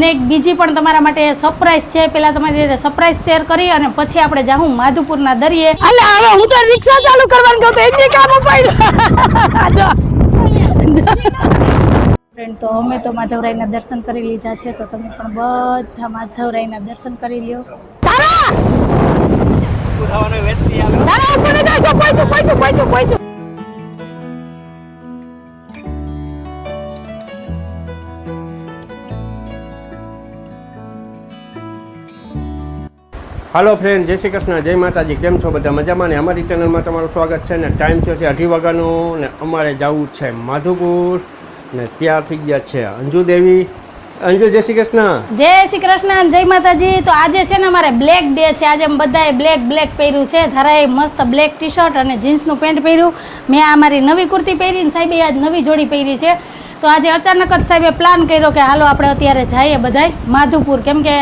અને એક બીજી પણ તમારા માટે સરપ્રાઈઝ છે. પહેલા તમારી સરપ્રાઈઝ શેર કરી અને પછી આપણે જાઉં માધુપુરના દરિયે. અલે હવે હું તો રિક્ષા ચાલુ કરવાનું કહું તો એની કામ અપાડ્યું. ફ્રેન્ડ, તો અમે તો માધવરાયના દર્શન કરી લીધા છે, તો તમે પણ બધા માધવરાયના દર્શન કરી લ્યો. હાલો ફ્રેન્ડ, જય શ્રી કૃષ્ણ, જય માતાજી. કેમ છો બધા? મજામાં ને? અમારી ચેનલમાં તમારું સ્વાગત છે ને. ટાઈમ થયો છે 8 વાગ્યાનો ને અમારે જવું છે માધુપુર ને ત્યાં થઈ ગયા છે અંજુ દેવી. અંજુ, જય શ્રી કૃષ્ણ. જય શ્રી કૃષ્ણ, જય માતાજી. તો આજે છે ને અમારે બ્લેક ડે છે. આજે બધાએ બ્લેક પહેર્યું છે. ધારાએ મસ્ત બ્લેક ટી શર્ટ અને જીન્સનું પેન્ટ પહેર્યું. મેં આ મારી નવી કુર્તી પહેરી ને સાહેબે આજ નવી જોડી પહેરી છે. તો આજે અચાનક જ સાહેબે પ્લાન કર્યો કે હાલો આપણે અત્યારે જઈએ બધાય માધુપુર, કેમ કે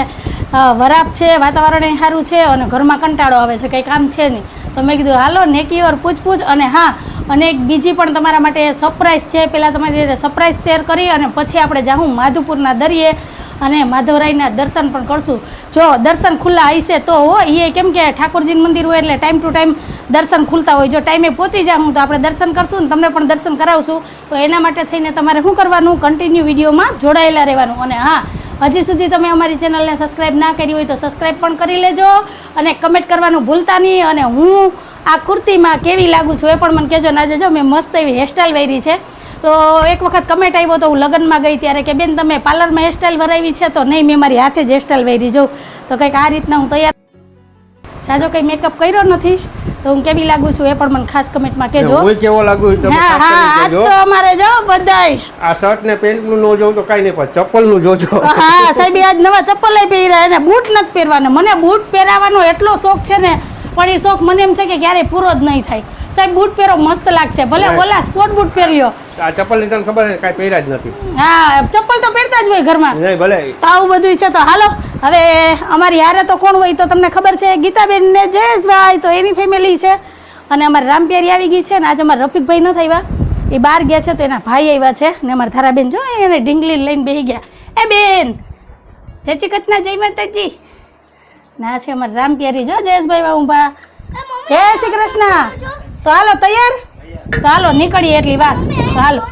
વરાપ છે, વાતાવરણ સારું છે અને ઘરમાં કંટાળો આવે છે, કંઈ કામ છે નહીં. તો મેં કીધું હાલો નેકી ઓર પૂછ. અને હા, અને એક બીજી પણ તમારા માટે સરપ્રાઈઝ છે. પહેલાં તમારી સરપ્રાઈઝ શેર કરી અને પછી આપણે જાઉં માધુપુરના દરિયે અને માધવરાયના દર્શન પણ કરશું. જો દર્શન ખુલ્લા હશે તો હો, એ કેમ કે ઠાકોરજીનું મંદિર હોય એટલે ટાઈમ ટુ ટાઈમ દર્શન ખુલતા હોય. જો ટાઈમે પહોંચી જાઉં તો આપણે દર્શન કરશું ને તમને પણ દર્શન કરાવશું. તો એના માટે થઈને તમારે શું કરવાનું, કન્ટિન્યુ વિડીયોમાં જોડાયેલા રહેવાનું. અને હા, હજી સુધી તમે અમારી ચેનલને સબસ્ક્રાઈબ ના કરી હોય તો સબસ્ક્રાઈબ પણ કરી લેજો અને કમેન્ટ કરવાનું ભૂલતા નહીં. અને હું આ કુર્તીમાં કેવી લાગુ છું એ પણ મને કહેજો. ના જો મેં મસ્ત એવી હેરસ્ટાઈલ પહેરી છે. તો એક વખત કમેન્ટ આવ્યો તો હું લગ્નમાં ગઈ ત્યારે કે બેન તમે પાર્લરમાં હેરસ્ટાઈલ ભરાવી છે, તો નહીં, મેં મારી હાથે જ હેરસ્ટાઈલ પહેરી જોઉં. તો કંઈક આ રીતના હું તૈયાર જાજો, કંઈ મેકઅપ કર્યો નથી તો હું કેવી લાગુ છું એ પણ મને ખાસ કમેન્ટમાં કહેજો. હું કેવો લાગુ છું? હા હા, આજ તો અમારે જો બધાય આ શર્ટ ને પેન્ટ નું નો જોઉં તો કઈ નહીં, પણ ચપ્પલ નું જોજો. હા સાહેબ, આજ નવા ચપ્પલ પહેર્યા અને બૂટ નથી પહેરવાના. મને બૂટ પહેરાવાનો એટલો શોખ છે ને, પણ એ શોખ મને એમ છે કે ક્યારેય પૂરો જ નહીં થાય. સાહેબ બૂટ પહેરો મસ્ત લાગશે, ભલે ઓલા સ્પોર્ટ બૂટ પહેર્યો. આ ચપ્પલ ની તને ખબર છે કાંઈ પહેર્યા જ નથી. હા, ચપ્પલ તો પહેરતા જ હોય ઘરમાં. નહીં ભલે તો આવું બધું છે. તો હાલો હવે અમારી હારે તો કોણ હોય તો તમને ખબર છે, ગીતાબેન ને જયેશભાઈ, તો એની ફેમિલી છે. અને અમારી રામપ્યારી આવી ગઈ છે ને આજે અમારા રફીકભાઈ નથી આવ્યા, એ બહાર ગયા છે, તો એના ભાઈ આવ્યા છે. ને અમારા ધારાબેન જો એને ઢીંગલી લઈને બેસી ગયા. એ બેન, જય શ્રી કૃષ્ણ, જય માતાજી. ના છે અમારા રામપ્યારી જો જયેશભાઈ ઊભા. જય શ્રી કૃષ્ણ. તો હાલો તૈયાર? તો હાલો નીકળીએ એટલી વાર. તો હાલો.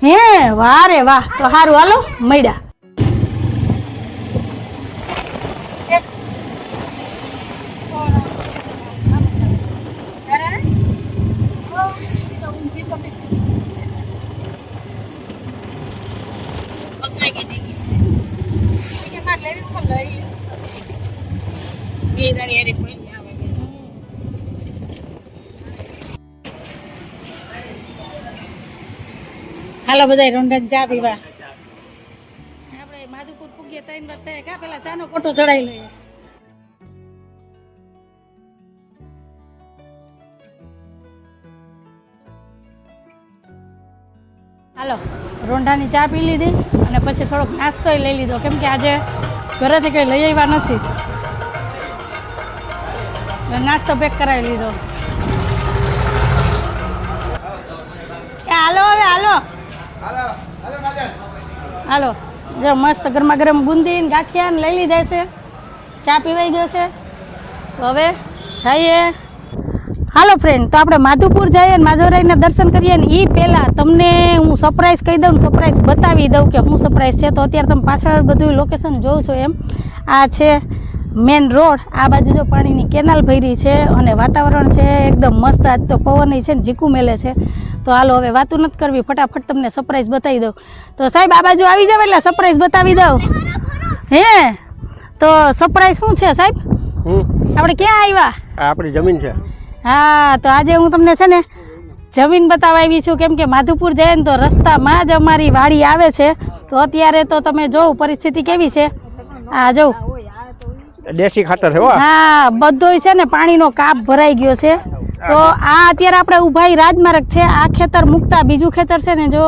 હે વાહ રે વાહ. તો સારું હાલો મળ્યા. હાલો બધા રોંડા ચા પીવા. આપણે માધુપુર પૂગીએ 3 વાર થાય કા, પેલા ચાનો ફોટો ચડાવી લઈએ. હાલો રોંઢાની ચા પી લીધી અને પછી થોડોક નાસ્તો લઈ લીધો, કેમ કે આજે ઘરેથી કંઈ લઈ આવ્યા નથી. નાસ્તો પેક કરાવી લીધો. હાલો હવે હાલો હાલો. જો મસ્ત ગરમા ગરમ બુંદી ને ગાંઠિયા ને લઈ લીધા છે. ચા પીવાઈ ગયો છે. તો હવે જઈએ. હાલો ફ્રેન્ડ, તો આપણે માધુપુર જઈએ ને માધવરાયના દર્શન કરીએ ને એ પહેલાં તમને હું સરપ્રાઈઝ કહી દઉં, સરપ્રાઈઝ બતાવી દઉં કે શું સરપ્રાઈઝ છે. તો અત્યારે તમે પાછળ બધું લોકેશન જોઉં છો એમ. આ છે મેન રોડ, આ બાજુ જો પાણીની કેનાલ ભરી છે અને વાતાવરણ છે એકદમ મસ્ત. આજ તો પવન છે ને ઝીકું મેલે છે. તો હાલો હવે વાતું નથી કરવી, ફટાફટ તમને સરપ્રાઈઝ બતાવી દઉં. તો સાહેબ આ બાજુ આવી જાવ એટલે સરપ્રાઈઝ બતાવી દઉં. હે તો સરપ્રાઈઝ શું છે સાહેબ? આપણે ક્યાં આવ્યા? આપણી જમીન છે. હા, તો આજે હું તમને છે ને જમીન બતાવવા આવી છું, કેમ કે માધુપુર જાય ને તો રસ્તામાં જ અમારી વાડી આવે છે. તો અત્યારે તો તમે જોવ પરિસ્થિતિ કેવી છે. આ જોવ દેશી ખાતર છે. હા, બધું છે ને પાણીનો કાપ ભરાઈ ગયો છે. તો આ અત્યારે આપણે ઉભા રાજમાર્ગ છે. આ ખેતર મુકતા બીજું ખેતર છે ને, જો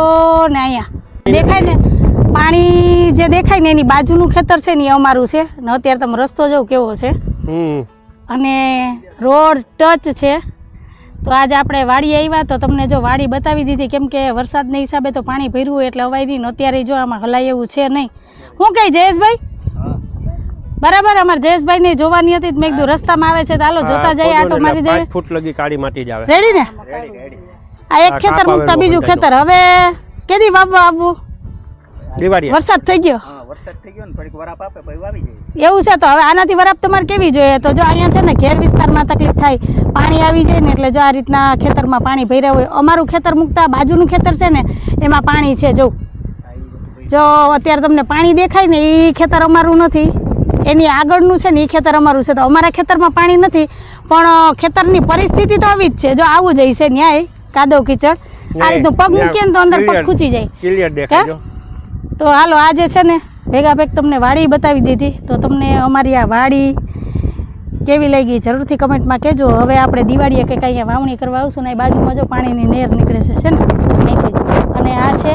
ને અહીંયા દેખાય ને પાણી જે દેખાય ને એની બાજુનું ખેતર છે ને એ અમારું છે. ને અત્યારે તમે રસ્તો જો કેવો છે અને રોડ ટચ છે. તો આજે આપણે વાડી આવ્યા તો તમને જો વાડી બતાવી દીધી, કેમ કે વરસાદના હિસાબે તો પાણી ભર્યું હોય એટલે અવાય નહીં. અત્યારે જો આમાં હલાય એવું છે નહીં. હું કઈ જયેશભાઈ બરાબર, અમારે જયેશભાઈ ને જોવાની હતી, મેં કીધું રસ્તામાં આવે છે તો હાલો જોતા જઈએ, આટો મારી દઈએ. 5 ફૂટ લગી કાળી માટી જ આવે. રેડી ને? આ એક ખેતર મુકતા બીજું ખેતર. હવે કેદી વાવવા આવવું? દિવાળી વરસાદ થઈ ગયો. એવું છે તો હવે આનાથી વરાપ તમારે કેવી જોઈએ? તો જો અહીંયા છે ને ઘેર વિસ્તારમાં તકલીફ થાય, પાણી આવી જાય ને એટલે જો આ રીતના ખેતરમાં પાણી ભર્યા હોય. અમારું ખેતર મુકતા બાજુનું ખેતર છે ને એમાં પાણી છે. જો અત્યારે તમને પાણી દેખાય ને એ ખેતર અમારું નથી, એની આગળનું છે ને એ ખેતર અમારું છે. તો અમારા ખેતરમાં પાણી નથી, પણ ખેતરની પરિસ્થિતિ તો આવી જ છે. જો આવું જ છે ન્યાય કાદવ કીચડ, આ રીતનું પગ મૂકીએ ને તો અંદર પગ ખૂચી જાય. ક્લિયર દેખાય. તો હાલો આજે છે ને ભેગા ભેગ તમને વાડી બતાવી દીધી. તો તમને અમારી આ વાડી કેવી લાગી જરૂરથી કમેન્ટમાં કહેજો. હવે આપણે દિવાળીએ કંઈક અહીંયા વાવણી કરવા આવશું ને, એ બાજુમાં જો પાણીની નહેર નીકળે છે ને અહીંથી જ. અને આ છે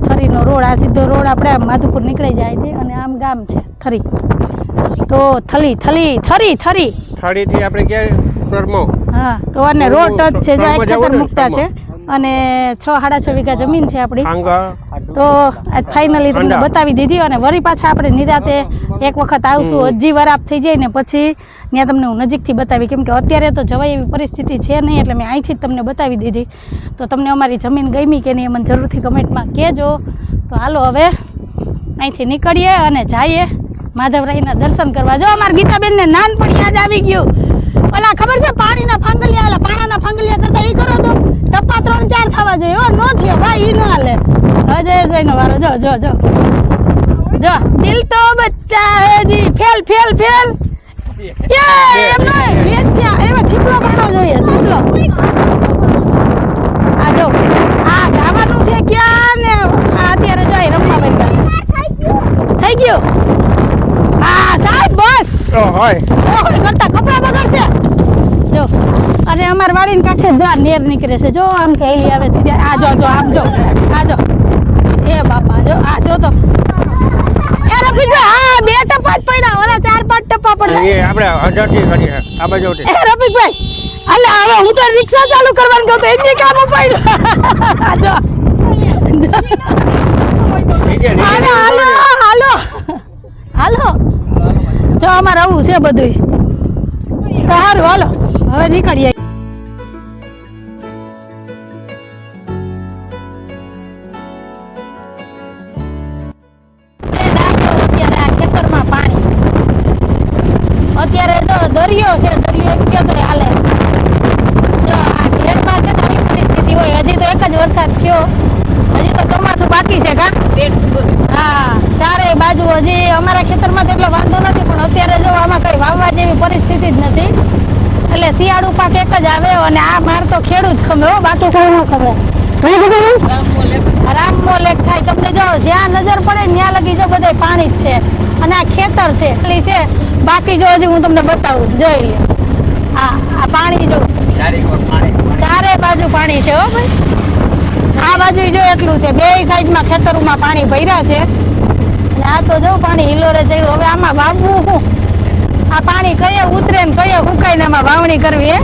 થરીનો રોડ, આ સીધો રોડ આપણે આમ માધુપુર નીકળી જાય છે અને આમ ગામ છે થરી. તો થરીથી આપણે ક્યાં સરમો? હા, તો અને રોડ ટચ છે, જો ખેતર મુકતા છે અને 6-6.5 વીઘા જમીન છે આપણી. તો ફાઇનલી તમને બતાવી દીધી અને વળી પાછા આપણે નિરાતે એક વખત આવશું. હજી વરાપ થઈ જાય ને પછી ત્યાં તમને હું નજીકથી બતાવી, કેમ કે અત્યારે તો જવાય એવી પરિસ્થિતિ છે નહીં, એટલે મેં અહીંથી જ તમને બતાવી દીધી. તો તમને અમારી જમીન ગમી કે નહીં મને જરૂરથી કમેન્ટમાં કહેજો. તો હાલો હવે અહીંથી નીકળીએ અને જઈએ માધવરાયના દર્શન કરવા. જો અમારા ગીતાબેનને નાનપણ યાદ આવી ગયું. ઓલા ખબર છે પાણીના ફાંગલિયા, ઓલા પાણાના ફાંગલિયા કરતા એ કરો તો ટપ્પા 3-4 થવા જોઈએ. ઓ નો થયો ભાઈ, ઈ નો હાલે. અજયભાઈ નો વારો. જો દિલ તો બચ્ચા હે જી, ફેલ એમાં છીપલો પાડવો જોઈએ, છીપલો. આ જો આ જવાનું છે ક્યાં ને અત્યારે જો રમવા ભાઈ થઈ ગયું. હા સાહેબ બસ કરતા કપડા બગડશે. જો અને અમાર વાડીને કાંઠે જો નેર નીકળે છે. જો આમ થયેલી આવે છે. આ જો આમ જો, આ જો એ બાપા, જો આ જો તો રફીકભાઈ, હા 2 ટપ્પા જ પડ્યા, ઓલા 4-5 ટપ્પા પડ્યા. એ આપણે 18 થી કરીએ આ બાજુ. રફીકભાઈ અલે હવે હું તો રિક્ષા ચાલુ કરવાનું કહું તો એની કામ પડ્યું. જો હાલો જો અમારે આવું છે બધું. તો સારું હાલો હવે નીકળીએ. અત્યારે જો દરિયો છે, દરિયો એમ કહો તો હાલે. જો આ ઘેરમાં છે ને આવી પરિસ્થિતિ હોય. હજી તો એક જ વરસાદ થયો, હજી તો ચોમાસું બાકી છે. હા, ચારે બાજુ હજી અમારા ખેતરમાં તો એટલો વાંધો નથી, પણ અત્યારે જો આમાં કઈ વાવવા જેવી પરિસ્થિતિ જ નથી. એટલે શિયાળુ પાક એક જ આવે અને આ માર તો ખેડૂત જ ખમે, બાકી કોઈ ન ખમે. રામમો લેક થાય. તમને જો જ્યાં નજર પડે ત્યાં લગી જો બધે પાણી જ છે અને આ ખેતર છે. બાકી જો હજી હું તમને બતાવું, જોઈ લે આ પાણી જો ચારે બાજુ પાણી છે. હો ભાઈ, આ બાજુ જો એટલું છે, 2 સાઈડમાં ખેતરોમાં પાણી ભર્યા છે અને આ તો જો પાણી હિલોરે ચડ્યું. હવે આમાં વાવવું શું? આ પાણી કયે ઉતરે ને કયે સુકાય ને આમાં વાવણી કરવી હે?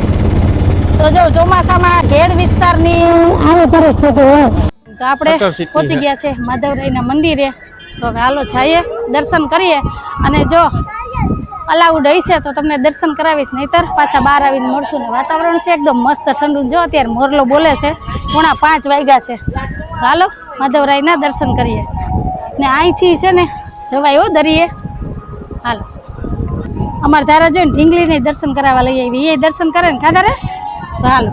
તો જો ચોમાસામાં ઘેડ વિસ્તારની આવી પરિસ્થિતિ હોય. તો આપણે પહોંચી ગયા છે માધવરાયના મંદિરે. તો હવે હાલો જઈએ, દર્શન કરીએ. અને જો અલાઉડ હશે તો તમને દર્શન કરાવીશ, નહીતર પાછા બહાર આવીને મળશું. ને વાતાવરણ છે એકદમ મસ્ત ઠંડુ. જો અત્યારે મોરલો બોલે છે, 4:45 વાગ્યા છે. હાલો માધવરાયના દર્શન કરીએ. ને અહીંથી છે ને જવાય હો દરિયે. હાલો અમારે ધારા જોઈને ઢીંગલીને દર્શન કરાવવા લઈ આવી, એ દર્શન કરે ને ખાધા રે. તો હાલો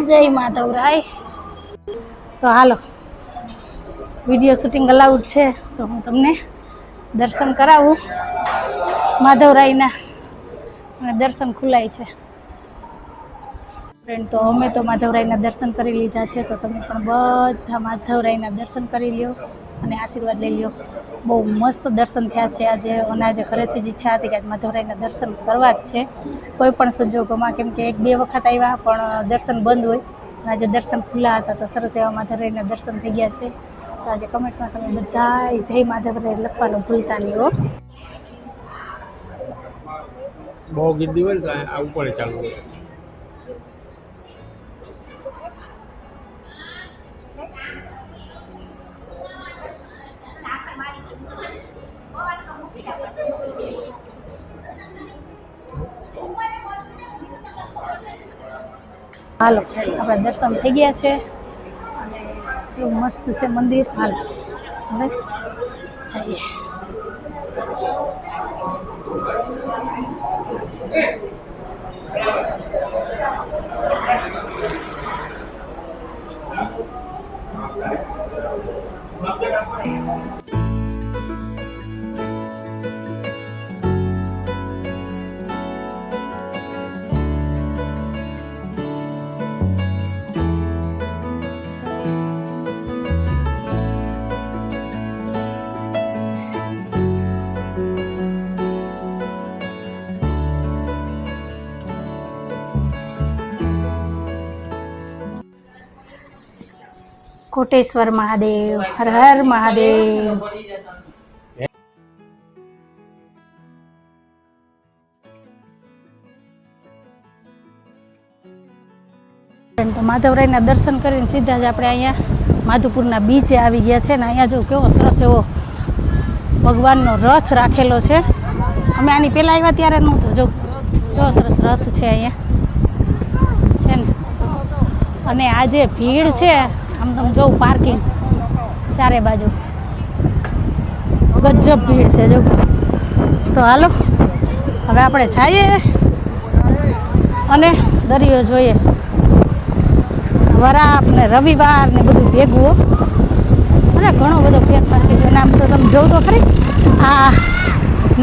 જય માધવરાય. તો હાલો વિડીયો શૂટિંગ અલાઉડ છે તો હું તમને દર્શન કરાવું માધવરાયના. અને દર્શન ખુલાય છે ફ્રેન્ડ. તો અમે તો માધવરાયના દર્શન કરી લીધા છે. તો તમે પણ બધા માધવરાયના દર્શન કરી લ્યો અને આશીર્વાદ લઈ લ્યો. બહુ મસ્ત દર્શન થયા છે આજે. અને આજે ઘરેથી જ ઈચ્છા હતી કે આજ માધવરાયના દર્શન કરવા જ છે, કોઈ પણ સંજોગોમાં. કેમ કે 1-2 વખત આવ્યા પણ દર્શન બંધ હોય. આજે દર્શન ખુલ્લા હતા તો સરસ એવા માધવરાયના દર્શન થઈ ગયા છે. તો આજે કમેન્ટમાં તમે બધા જય માધવરાય લખવાનું ભૂલતા નહીં હો. બહુ ગીત હોય ને આ ઉપર ચાલુ હાલો આપણા દર્શન થઈ ગયા છે અને કેવું મસ્ત છે મંદિર. હાલો હવે જઈએ. કોટેશ્વર મહાદેવ, હર હર મહાદેવ. તો માધવરાયના દર્શન કરીને સીધા જ આપણે અહીંયા માધુપુરના બીચે આવી ગયા છે ને અહીંયા જો કેવો સરસ એવો ભગવાનનો રથ રાખેલો છે. અમે આની પહેલાં આવ્યા ત્યારે નહોતું. જો કેવો સરસ રથ છે અહીંયા છે ને. અને આ જે ભીડ છે આમ તમે જોઉં પાર્કિંગ ચારે બાજુ ગજબ ભીડ છે જો. તો હાલો હવે આપણે જઈએ અને દરિયો જોઈએ. વરાપ ને રવિવાર ને બધું ભેગું અને ઘણો બધો ફેરફાર થઈ ગયો. આમ તો તમે જોઉં તો ખરી આ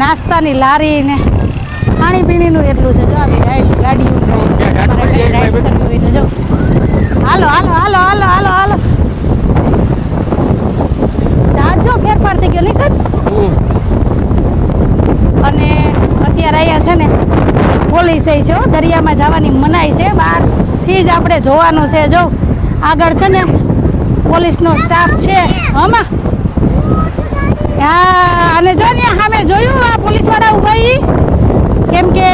નાસ્તાની લારી ને ખાણીપીણીનું એટલું છે. જો આવી રાઈડ્સ ગાડીઓ રાઈડ્સ કરવી હોય તો જો. હાલો હાલો હાલો હાલો હાલો હાલો. જાજો ફેરફાર થઈ ગયો નહીં સાહેબ. અને અત્યારે અહીંયા છે ને પોલીસ છે દરિયામાં જવાની મનાઈ છે. બહારથી જ આપણે જોવાનું છે. જો આગળ છે ને પોલીસનો સ્ટાફ છે હમાં. હા અને જો ને સામે જોયું આ પોલીસવાળા ઉભા કેમ કે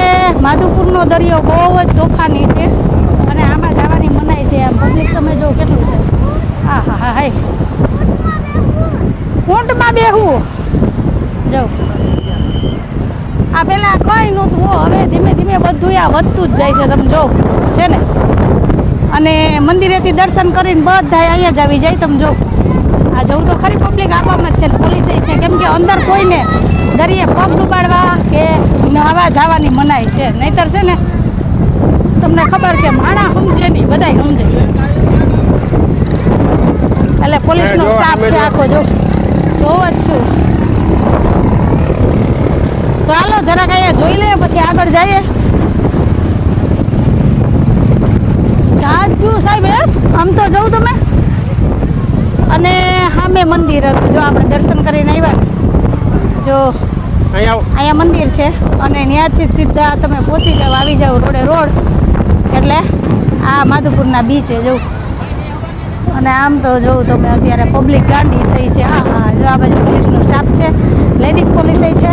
માધુપુરનો દરિયો બહુ જ તોફાની છે અને આમાં જવાની મનાઈ છે. આમ પબ્લિક તમે જો કેટલું છે. હા હા હા હાય ઊંટમાં બેહવું જો. આ પેલા કઈ નહોતું હવે ધીમે ધીમે બધું આ વધતું જ જાય છે. તમે જો છે ને. અને મંદિરેથી દર્શન કરીને બધા અહીંયા જ આવી જાય. તમે જો આ જવું તો ખરી પબ્લિક આપવામાં જ છે. પોલીસે છે કેમ કે અંદર કોઈને દરિયે પગ ડૂબાડવા કે નહાવા જવાની મનાઈ છે. નહીતર છે ને તમને ખબર કે માણા સમજે નહીં બધા સમજે. એટલે પોલીસનો સ્ટાફ છે આખો જો જોવ જ છું. તો હાલો જરાક અહીંયા જોઈ લઈએ પછી આગળ જઈએ. જાજુ સાહેબ આમ તો જવું તમે. અને સામે મંદિર હતું જો આપણે દર્શન કરીને આવ્યા. જો અહીંયા મંદિર છે અને ત્યાંથી જ સીધા તમે પહોંચી જાઓ આવી જાઓ રોડે રોડ એટલે આ માધુપુરના બીચે જવું. અને આમ તો જોઉં તમે અત્યારે પબ્લિક ગાંડી થઈ છે. હા હા જો આ બાજુ પોલીસનો સ્ટાફ છે. લેડીઝ પોલીસ છે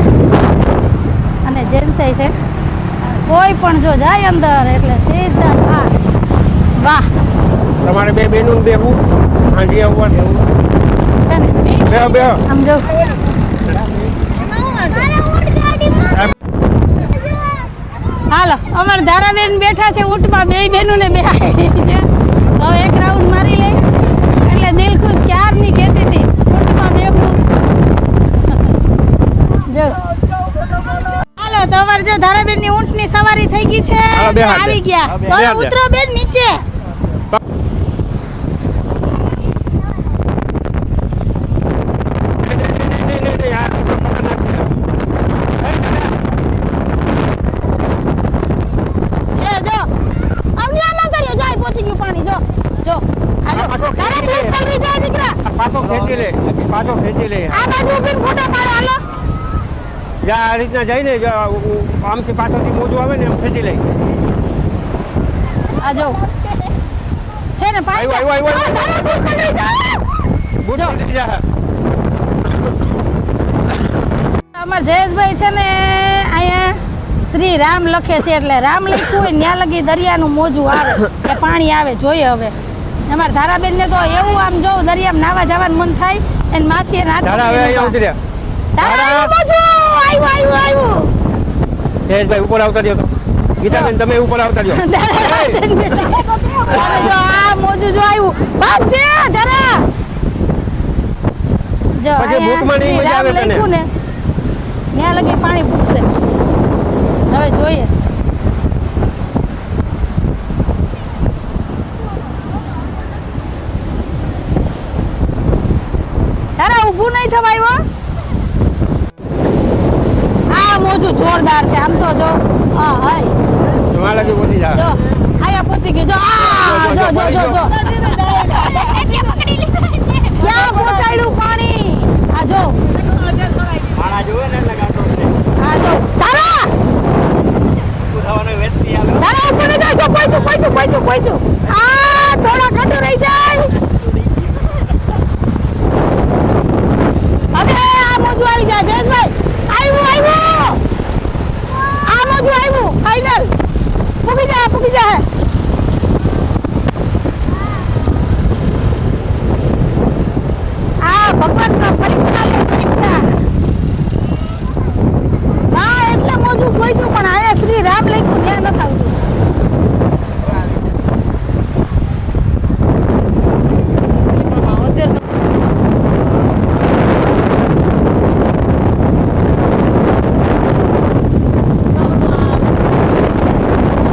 અને જેન્ટ્સ છે. કોઈ પણ જો જાય અંદર એટલે સીધા હા વાહ. તમારે બે બેનું બેહવું હાંડી આવવા દેવું છે ને બે બે આમ જો. હાલો અમારે ધારાબેન બેઠા છે ઊંટમાં. બે બેનું ને બે છે. હવે એક રાઉન્ડ મારી લે એટલે દિલ ખુશ ક્યારની કહેતી હતી ઊંટમાં બેવું જો. હાલો તો અમારે જો ધારાબેન ની ઊંટની સવારી થઈ ગઈ છે. આવી ગયા તો ઉતરો બેન નીચે. પાછો ખેંચી લે. આ બાજુ ઉભીને ફોટો પાડો હાલો. જ્યાં આ રીતના જઈને આમથી પાછળથી મોજું આવે ને એમ ખેંચી લે. આ જો છે ને આવ્યો. અમાર જયેશભાઈ છે ને અહીંયા શ્રી રામ લખે છે એટલે રામ લખ્યું હોય ત્યાં લગી દરિયાનું મોજું આવે કે પાણી આવે જોઈએ. હવે અમારા ધારાબેન ને તો એવું આમ જો દરિયામાં નાવા જવાનું મન થાય અને માસી એને જયેશભાઈ ઉપર આવતા રહ્યો તો ગીતાબેન તમે ઉપર આવતા રહ્યો. અને જો આ મોજું જો આવ્યું બાપ છે ધરા જો પછી ભૂખમાં નહીં મજા આવે તને. લખ્યું ને ત્યાં લગી પાણી પૂછશે હવે જોઈએ ધરા ઊભું નહીં થવાયો આ મોજું જોરદાર છે આમ તો જો હા હાય તમારા લાગે પહોંચી જાવ. જો આયા પહોંચી ગયો જો આ જો જો જો જો ક્યાં પહોંચાડ્યું પાણી આ જો મારા જોવે ને એટલે ગાતો છે. આ જો તારા ઉઠાવાનો વેચતી આવે. તારા ઉપર ને જો પહોંચ્યું આ થોડા કાઢો રહી જાય હવે આ મોજું આવી જાય જયેશભાઈ આવ્યું આ મોજું આવ્યું ફાઇનલ પૂકી જાય આ ભગવાનનો પરીક્ષા હા એટલે મોજું પહોંચ્યું પણ આયા શ્રી રામ લખ્યું ત્યાં નથી આવતું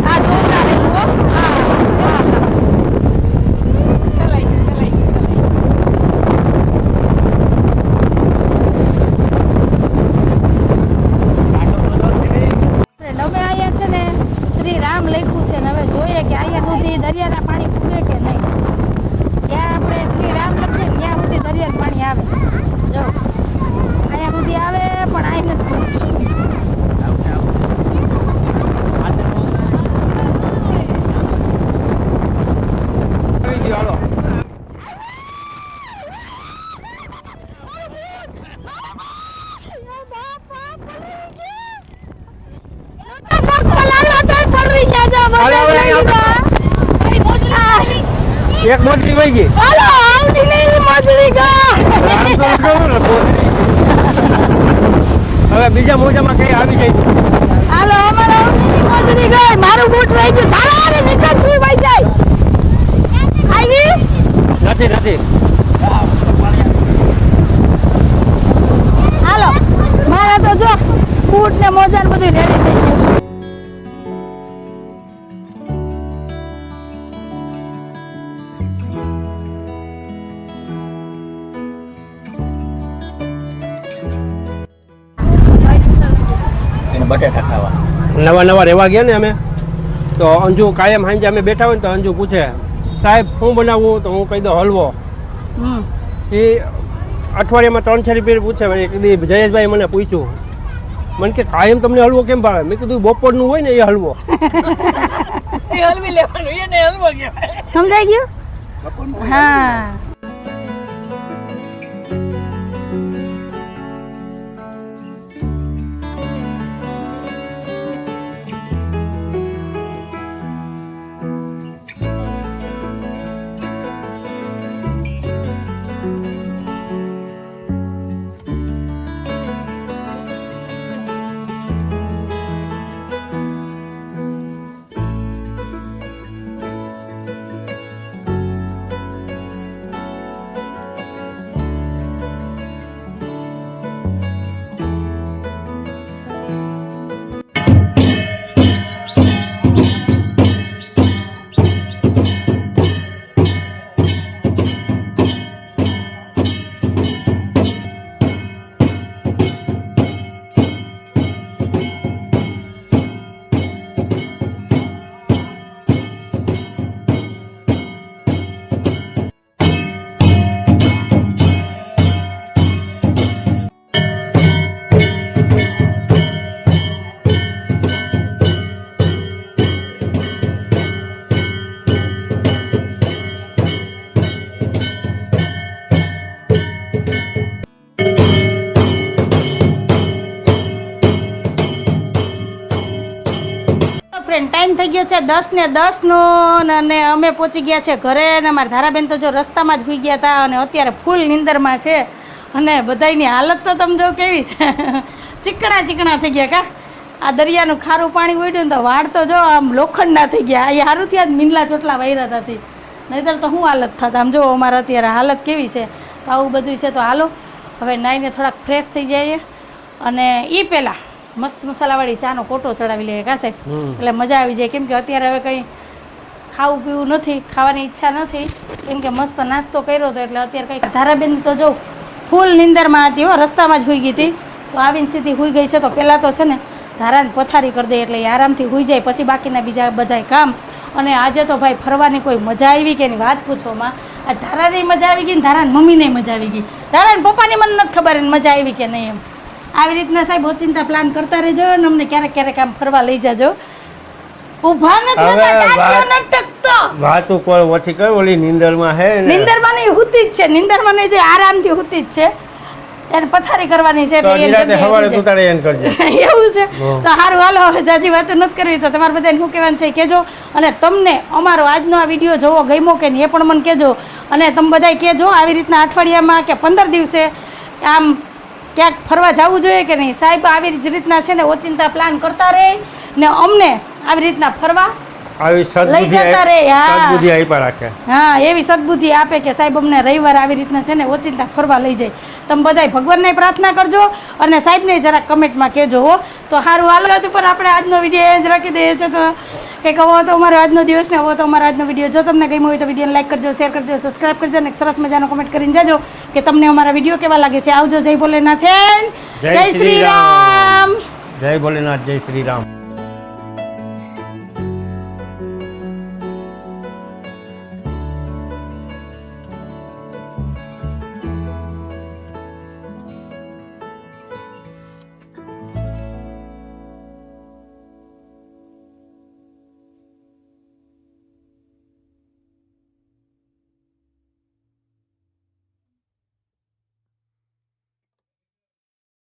આ જોરદાર હતું હો. હા અમે અહીંયા છે ને શ્રી રામ લખ્યું છે ને હવે જોઈએ કે અહીંયા સુધી દરિયાના પાણી પૂગે કે નહીં જ્યાં આપણે શ્રી રામ લખીએ ને ત્યાં સુધી દરિયાનું પાણી આવે જો અહીંયા સુધી આવે પણ અહીં નથી પૂગતું. આવી ગયો હાલો. હાલો, એક મોટી વહી ગઈ. આવડી લઈ મોજડી ગા આમ તો કેવું ને પોતરી. હવે બીજા મોજામાં કઈ આવી જાય. હાલો અમારો મોજડી ગઈ મારું બૂટ રહી ગયું તારા રે નીકળ થી વઈ જાય આવી નથી હાલો મારા તો જો બૂટ ને મોજા ને બધું રેડી થઈ ગયું બટેટા ખાવા નવા રહેવા ગયા ને અમે તો અંજુ કાયમ સાંજે અમે બેઠા હોય ને તો અંજુ પૂછે સાહેબ શું બનાવવું તો હું કહી દઉં હલવો. એ અઠવાડિયામાં 3-4 રૂપિયા પૂછે. એક દી જયેશભાઈ મને પૂછ્યું મને કે કાયમ તમને હલવો કેમ ભાવે? મેં કીધું બપોરનું હોય ને એ હલવો. હલવી લેવાનું એને હલવો કહેવાય. સમજાઈ ગયું હા ફ્રેન્ડ ટાઈમ થઈ ગયો છે 10:10 નો અને અમે પહોંચી ગયા છે ઘરે અને અમારા ધારાબેન તો જો રસ્તામાં જ સૂઈ ગયા હતા અને અત્યારે ફૂલ નીંદરમાં છે અને બધાયની હાલત તો તમે જો કેવી છે ચીકણા થઈ ગયા કા આ દરિયાનું ખારું પાણી ઉડ્યું ને તો વાળ તો જો આમ લોખંડના થઈ ગયા. એ સારું થયા જ મીંડલા ચોટલા વાયરા હતી, નહીંતર તો શું હાલત થતા. આમ જો અમારા અત્યારે હાલત કેવી છે. તો આવું બધું છે. તો હાલો હવે નાઈને થોડાક ફ્રેશ થઈ જઈએ અને એ પહેલાં મસ્ત મસાલાવાળી ચાનો કોટો ચડાવી લઈએ કાશે, એટલે મજા આવી જાય. કેમ કે અત્યારે હવે કંઈ ખાવું પીવું નથી, ખાવાની ઈચ્છા નથી, કેમ કે મસ્ત નાસ્તો કર્યો હતો. એટલે અત્યારે કંઈક ધારાબેન તો જો ફૂલ નીંદરમાં હતી હો, રસ્તામાં જ સૂઈ ગઈ હતી. તો આવીને સીધી સૂઈ ગઈ છે. તો પહેલાં તો છે ને ધારાને પથારી કરી દે એટલે એ આરામથી સૂઈ જાય, પછી બાકીના બીજા બધાય કામ. અને આજે તો ભાઈ ફરવાની કોઈ મજા આવી કે એની વાત પૂછોમાં. આ ધારાની મજા આવી ગઈ ને ધારાની મમ્મીને મજા આવી ગઈ. ધારાને પપ્પાની મને નથી ખબર એને મજા આવી કે નહીં એમ. આવી રીતના સાહેબ ઓચિંતા પ્લાન કરતા રહેજો અને અમને ક્યારેક ક્યારેક આમ ફરવા લઈ જાજો. ઊભા નથી રહેતા, ટાટિયો નથી ટકતો. વાતું કોઈ ઓછી કર, ઓલી નીંદરમાં હે ને નીંદરમાં નહીં, હુતી જ છે. નીંદરમાં નહીં, જે આરામથી હુતી જ છે. એને પથારી કરવાની છે તો એટલે નિરાતે સવારે તું તારે એમ કરજે. એવું છે. તો સારું હાલો, હવે જાજી વાતો નથી કરવી. તો તમારે બધાને શું કહેવાનું છે એ કહેજો. અને તમને અમારો આજનો આ વિડીયો જોવો ગમ્યો કે નહીં એ પણ મને કહેજો. અને તમે બધાય કહેજો આવી રીતના અઠવાડિયામાં કે 15 દિવસે આમ ક્યાંક ફરવા જવું જોઈએ કે નહીં. સાહેબ આવી જ રીતના છે ને ઓચિંતા પ્લાન કરતા રહે ને અમને આવી રીતના ફરવા આવી લઈ જતા રે. સદબુદ્ધિ આપ્યા રાખે. હા, એવી સદબુદ્ધિ આપે કે સાહેબ અમને રવિવાર આવી રીતના છે ને ઓચિંતા ફરવા લઈ જાય. તમે બધાય ભગવાનને પ્રાર્થના કરજો અને સાહેબને જરાક કમેન્ટમાં કહેજો હો. તો સારું હાલો, પર આપણે આજનો વિડીયો જ રાખી દઈએ છીએ. તો કંઈક હવે તો અમારો આજનો દિવસ ને હવે તો અમારો આજનો વિડીયો જો તમને ગમ્યો હોય તો વિડીયોને લાઈક કરજો, શેર કરજો, સબસ્ક્રાઈબ કરજો અને સરસ મજાનો કમેન્ટ કરીને જાજો કે તમને અમારા વિડીયો કેવા લાગે છે. આવજો. જય ભોલેનાથ, જય શ્રી રામ. જય ભોલેનાથ, જય શ્રી રામ.